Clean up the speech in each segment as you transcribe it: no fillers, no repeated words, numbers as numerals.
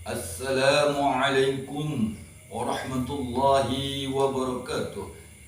Assalamualaikum warahmatullahi wabarakatuh.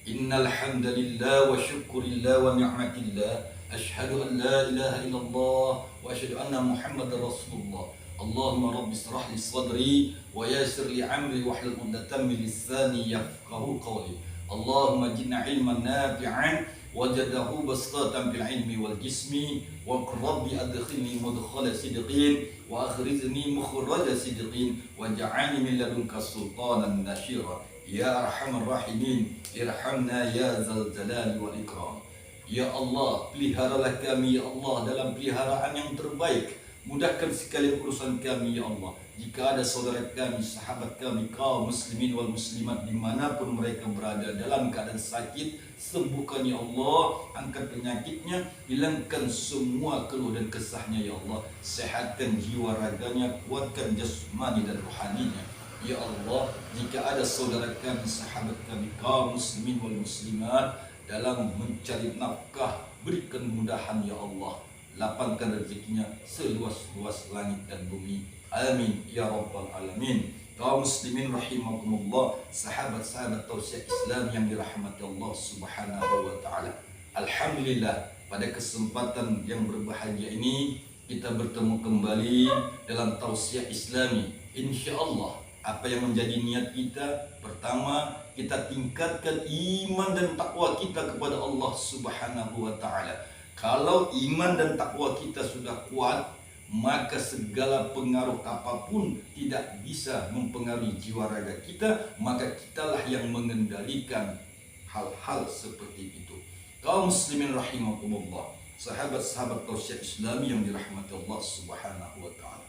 Innal hamdalillah wa syukurillah wa ni'matillah. Asyhadu an la ilaha illallah wa asyhadu anna Muhammadar Rasulullah. Allahumma rabbi israh li sadri wa yassir li amri wahlul 'uqdatam min lisani yafqahu qawli. Allahumma jina ilman nafi'an wajadahu bastatan fil ilmi wal jismi wa rabbi adkhilni mudkhala sidqin wa akhrizni mukhraja sidqin waj'alni min ladunka sultanan nasyira ya arhamar rahimin irhamna ya zal jalali wal ikram. Ya Allah, peliharalah kami ya Allah dalam peliharaan yang terbaik. Mudahkan sekali urusan kami ya Allah. Jika ada saudara kami, sahabat kami, kaum muslimin wal muslimat dimanapun mereka berada dalam keadaan sakit, sembuhkan ya Allah, angkat penyakitnya, hilangkan semua keluh dan kesahnya ya Allah, sehatkan jiwa raganya, kuatkan jasmani dan rohaninya ya Allah. Jika ada saudara kami, sahabat kami, kaum muslimin wal muslimat dalam mencari nafkah, berikan mudahan ya Allah, lapangkan rezekinya seluas-luas langit dan bumi. Amin ya rabbal alamin. Kaum muslimin rahimakumullah, sahabat-sahabat tausiah Islam yang dirahmati Allah Subhanahu wa taala. Alhamdulillah, pada kesempatan yang berbahagia ini kita bertemu kembali dalam tausiah Islami. Insyaallah, apa yang menjadi niat kita? Pertama, kita tingkatkan iman dan takwa kita kepada Allah Subhanahu wa taala. Kalau iman dan takwa kita sudah kuat, maka segala pengaruh apapun tidak bisa mempengaruhi jiwa raga kita, maka kitalah yang mengendalikan hal-hal seperti itu. Kaum muslimin rahimakumullah, sahabat-sahabat tausiah Islami yang dirahmati Allah Subhanahu wa taala.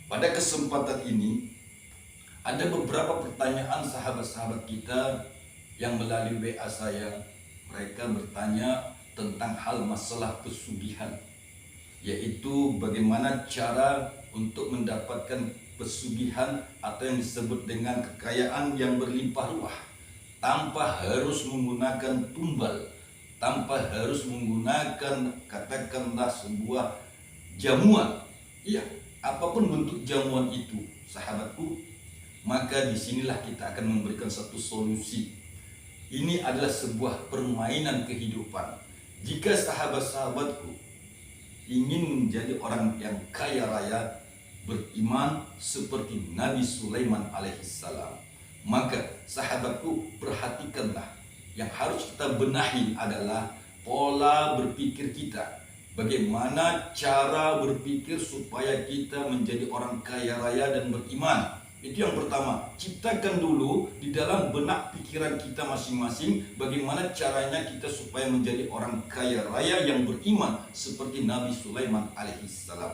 Pada kesempatan ini ada beberapa pertanyaan sahabat-sahabat kita yang melalui WA saya. Mereka bertanya tentang hal masalah pesugihan, yaitu bagaimana cara untuk mendapatkan pesugihan atau yang disebut dengan kekayaan yang berlimpah ruah tanpa harus menggunakan tumbal, tanpa harus menggunakan katakanlah sebuah jamuan. Iya, apapun bentuk jamuan itu, sahabatku, maka disinilah kita akan memberikan satu solusi. Ini adalah sebuah permainan kehidupan. Jika sahabat-sahabatku ingin menjadi orang yang kaya raya, beriman seperti Nabi Sulaiman alaihissalam, maka sahabatku, perhatikanlah, yang harus kita benahi adalah pola berpikir kita. Bagaimana cara berpikir supaya kita menjadi orang kaya raya dan beriman. Itu yang pertama, ciptakan dulu di dalam benak pikiran kita masing-masing bagaimana caranya kita supaya menjadi orang kaya raya yang beriman seperti Nabi Sulaiman alaihissalam.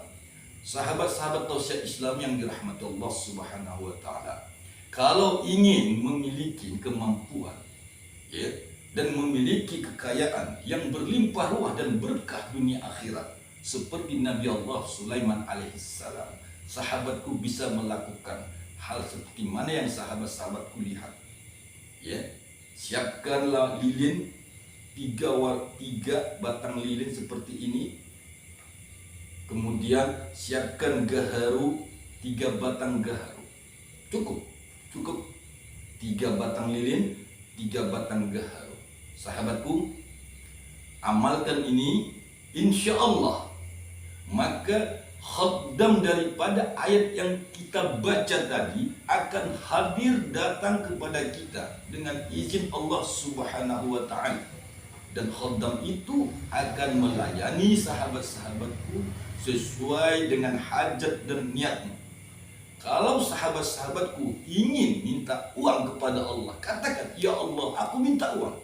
Sahabat-sahabat tausiah Islam yang dirahmati Allah Subhanahu wa taala, kalau ingin memiliki kemampuan dan memiliki kekayaan yang berlimpah ruah dan berkah dunia akhirat seperti Nabi Allah Sulaiman alaihissalam, sahabatku bisa melakukan hal seperti mana yang sahabat-sahabatku lihat. Siapkanlah lilin, tiga batang lilin seperti ini. Kemudian siapkan gaharu, 3 batang gaharu. Cukup 3 batang lilin, 3 batang gaharu. Sahabatku, amalkan ini, insya Allah, maka khaddam daripada ayat yang kita baca tadi akan hadir datang kepada kita dengan izin Allah Subhanahu wa taala. Dan khaddam itu akan melayani sahabat-sahabatku sesuai dengan hajat dan niatnya. Kalau sahabat-sahabatku ingin minta uang kepada Allah, katakan, ya Allah, aku minta uang.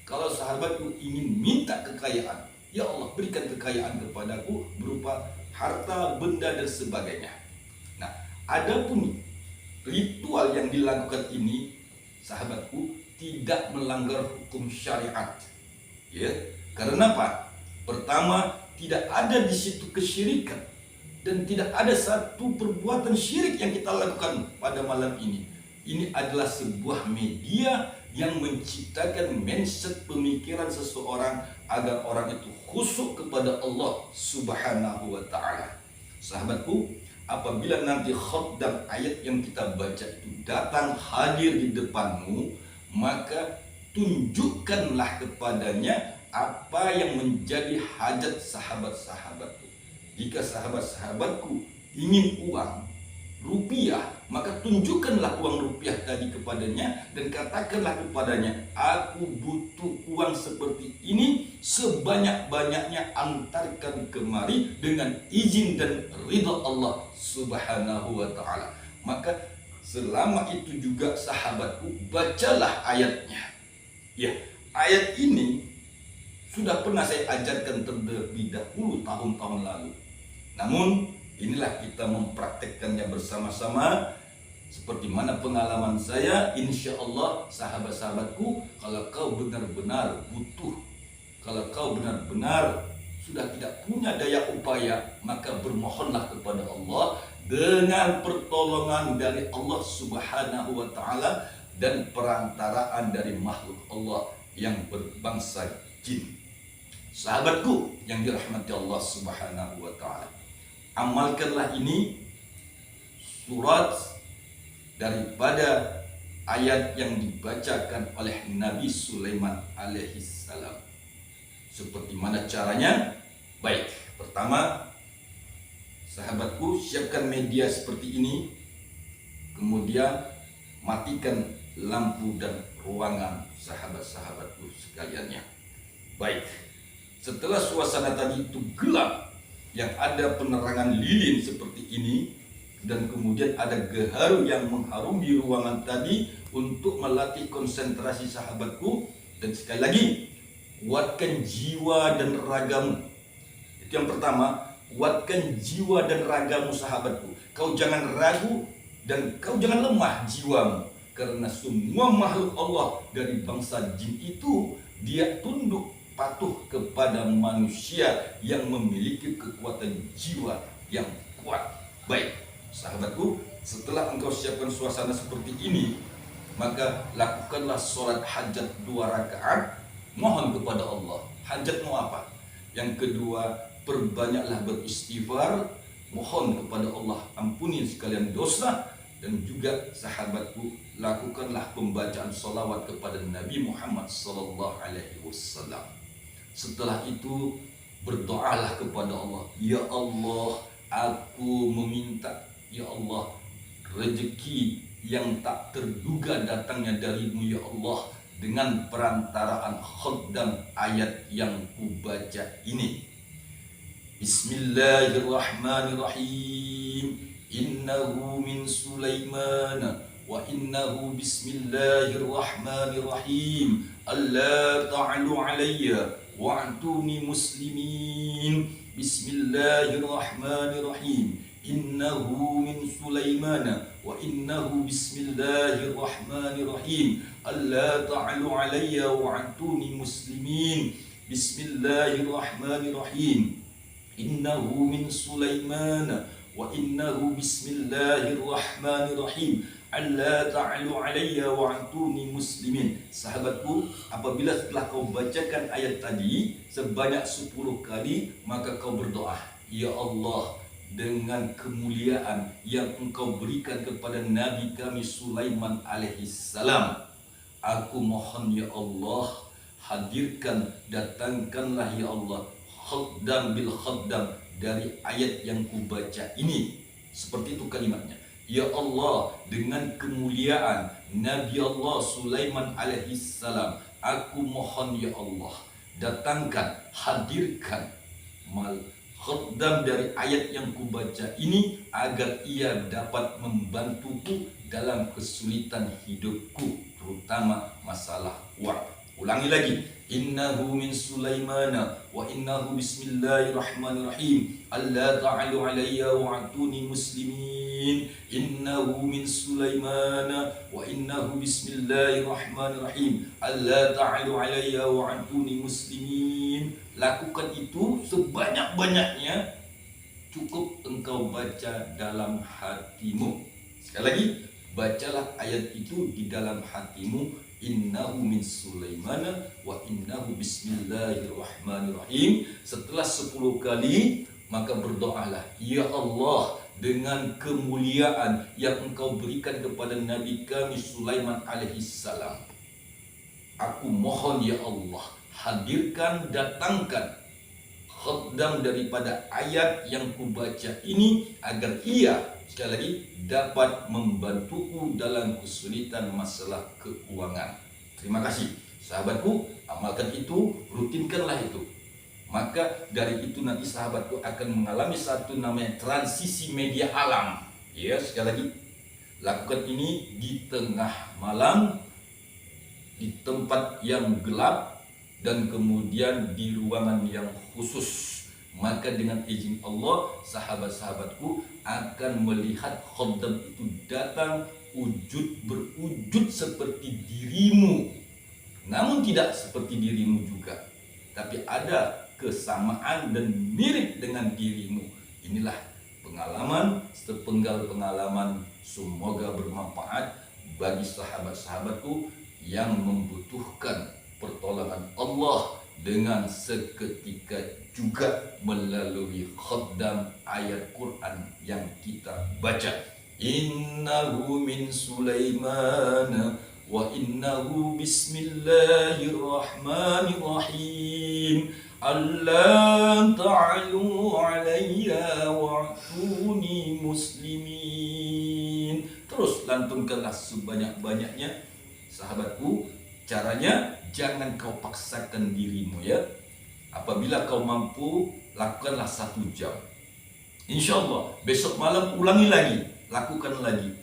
Kalau sahabatku ingin minta kekayaan, ya Allah, berikan kekayaan kepadaku berupa harta, benda, dan sebagainya. Nah, adapun ritual yang dilakukan ini, sahabatku, tidak melanggar hukum syariat. Karena apa? Pertama, tidak ada di situ kesyirikan dan tidak ada satu perbuatan syirik yang kita lakukan pada malam ini. Ini adalah sebuah media yang menciptakan mindset pemikiran seseorang agar orang itu khusyuk kepada Allah Subhanahu wa taala. Sahabatku, apabila nanti khaddam ayat yang kita baca itu datang hadir di depanmu, maka tunjukkanlah kepadanya apa yang menjadi hajat sahabat-sahabatku. Jika sahabat-sahabatku ingin uang rupiah, maka tunjukkanlah uang rupiah tadi kepadanya dan katakanlah kepadanya, aku butuh uang seperti ini, sebanyak-banyaknya antarkan kemari dengan izin dan ridha Allah Subhanahu wa ta'ala. Maka selama itu juga sahabatku, bacalah ayatnya. Ya, ayat ini sudah pernah saya ajarkan terlebih dahulu tahun-tahun lalu. Namun inilah kita mempraktekkannya bersama-sama. Seperti mana pengalaman saya, insya Allah sahabat-sahabatku, kalau kau benar-benar butuh, kalau kau benar-benar sudah tidak punya daya upaya, maka bermohonlah kepada Allah dengan pertolongan dari Allah Subhanahu wa ta'ala dan perantaraan dari makhluk Allah yang berbangsa jin. Sahabatku yang dirahmati Allah Subhanahu wa ta'ala, amalkanlah ini, surat daripada ayat yang dibacakan oleh Nabi Sulaiman alaihissalam. Seperti mana caranya? Baik, pertama, sahabatku, siapkan media seperti ini, kemudian matikan lampu dan ruangan sahabat-sahabatku sekaliannya. Baik, setelah suasana tadi itu gelap, yang ada penerangan lilin seperti ini, dan kemudian ada gaharu yang mengharumi ruangan tadi untuk melatih konsentrasi sahabatku. Dan sekali lagi, kuatkan jiwa dan ragamu. Itu yang pertama, kuatkan jiwa dan ragamu sahabatku. Kau jangan ragu dan kau jangan lemah jiwamu, karena semua makhluk Allah dari bangsa jin itu dia tunduk patuh kepada manusia yang memiliki kekuatan jiwa yang kuat. Baik, sahabatku, setelah engkau siapkan suasana seperti ini, maka lakukanlah sholat hajat 2 rakaat, mohon kepada Allah. Hajatmu apa? Yang kedua, perbanyaklah beristighfar, mohon kepada Allah ampuni sekalian dosa. Dan juga sahabatku, lakukanlah pembacaan salawat kepada Nabi Muhammad sallallahu alaihi wasallam. Setelah itu berdoalah kepada Allah, ya Allah, aku meminta, ya Allah, rezeki yang tak terduga datangnya darimu ya Allah, dengan perantaraan khaddam ayat yang kubaca ini. Bismillahirrahmanirrahim. Innahu min Sulaiman wa innahu bismillahirrahmanirrahim. Alla ta'alu alayya wa'tuni muslimin. Bismillahirrahmanirrahim. Innahu min Sulaiman wa innahu bismillahirrahmanirrahim. Alla ta'alu alayya wa'tuni muslimin. Bismillahirrahmanirrahim. Innahu min Sulaiman wa innahu bismillahirrahmanirrahim. Alla ta'alu alayya wa'tuni muslimin. Sahabatku, apabila setelah kau bacakan ayat tadi sebanyak 10 kali, maka kau berdoa, ya Allah, dengan kemuliaan yang engkau berikan kepada Nabi kami Sulaiman alaihissalam, aku mohon ya Allah, hadirkan, datangkanlah ya Allah khaddam bil khaddam dari ayat yang kubaca ini. Seperti itu kalimatnya. Ya Allah, dengan kemuliaan Nabi Allah Sulaiman alaihissalam, aku mohon ya Allah, datangkan, hadirkan khaddam dari ayat yang kubaca ini agar ia dapat membantuku dalam kesulitan hidupku, terutama masalah uang. Ulangi lagi. Innahu min Sulaimana wa innahu bismillahirrahmanirrahim. Alla ta'alu alayya wa'tuni muslimin. Innahu min Sulaimana wa innahu bismillahirrahmanirrahim. Alla ta'alu alayya wa'tuni muslimin. Lakukan itu sebanyak-banyaknya, cukup engkau baca dalam hatimu. Sekali lagi, bacalah ayat itu di dalam hatimu. Innahu min Sulaimana wa innahu bismillahirrahmanirrahim. Setelah 10 kali, maka berdoalah, ya Allah, dengan kemuliaan yang engkau berikan kepada Nabi kami Sulaiman alaihissalam. Aku mohon ya Allah, hadirkan, datangkan khaddam daripada ayat yang kubaca ini agar ia sekali lagi dapat membantuku dalam kesulitan masalah keuangan. Terima kasih sahabatku, amalkan itu, rutinkanlah itu. Maka dari itu nanti sahabatku akan mengalami satu namanya transisi media alam. Ya, sekali lagi lakukan ini di tengah malam, di tempat yang gelap, dan kemudian di ruangan yang khusus. Maka dengan izin Allah, sahabat-sahabatku akan melihat khaddam itu datang berwujud seperti dirimu, namun tidak seperti dirimu juga, tapi ada kesamaan dan mirip dengan dirimu. Inilah pengalaman, sepenggal pengalaman, semoga bermanfaat bagi sahabat-sahabatku yang membutuhkan pertolongan Allah dengan seketika juga melalui khaddam ayat Quran yang kita baca. Innahu min Sulaiman wa innahu bismillahirrahmanirrahim. Allah ta'alu alayya wa'tuni muslimin. Terus lantunkanlah sebanyak-banyaknya sahabatku. Caranya jangan kau paksakan dirimu ya. Apabila kau mampu, lakukanlah 1 jam. Insya Allah besok malam ulangi lagi, lakukan lagi.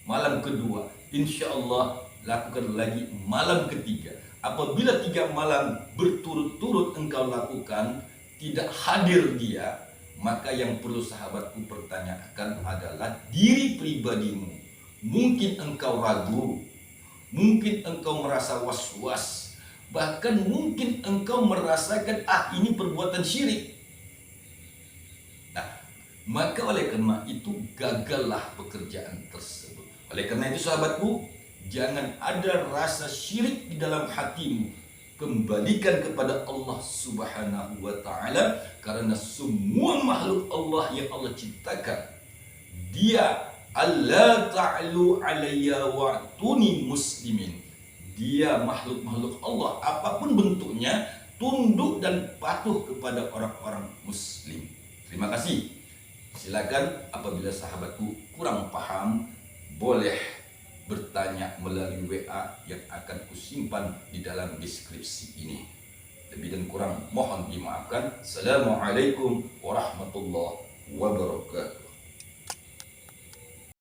Malam kedua, insya Allah lakukan lagi malam ketiga. Apabila 3 malam berturut-turut engkau lakukan, tidak hadir dia, maka yang perlu sahabatku pertanyakan adalah diri pribadimu. Mungkin engkau ragu, mungkin engkau merasa was-was, bahkan mungkin engkau merasakan ini perbuatan syirik. Nah, maka oleh karena itu gagallah pekerjaan tersebut. Oleh karena itu sahabatku, jangan ada rasa syirik di dalam hatimu. Kembalikan kepada Allah Subhanahu wa ta'ala, karena semua makhluk Allah yang Allah ciptakan, dia Allah ta'alu alayya wa'tuni muslimin. Dia makhluk-makhluk Allah, apapun bentuknya, tunduk dan patuh kepada orang-orang muslim. Terima kasih. Silakan apabila sahabatku kurang paham, boleh bertanya melalui WA yang akan kusimpan di dalam deskripsi ini. Lebih dan kurang mohon dimaafkan. Assalamualaikum warahmatullahi wabarakatuh.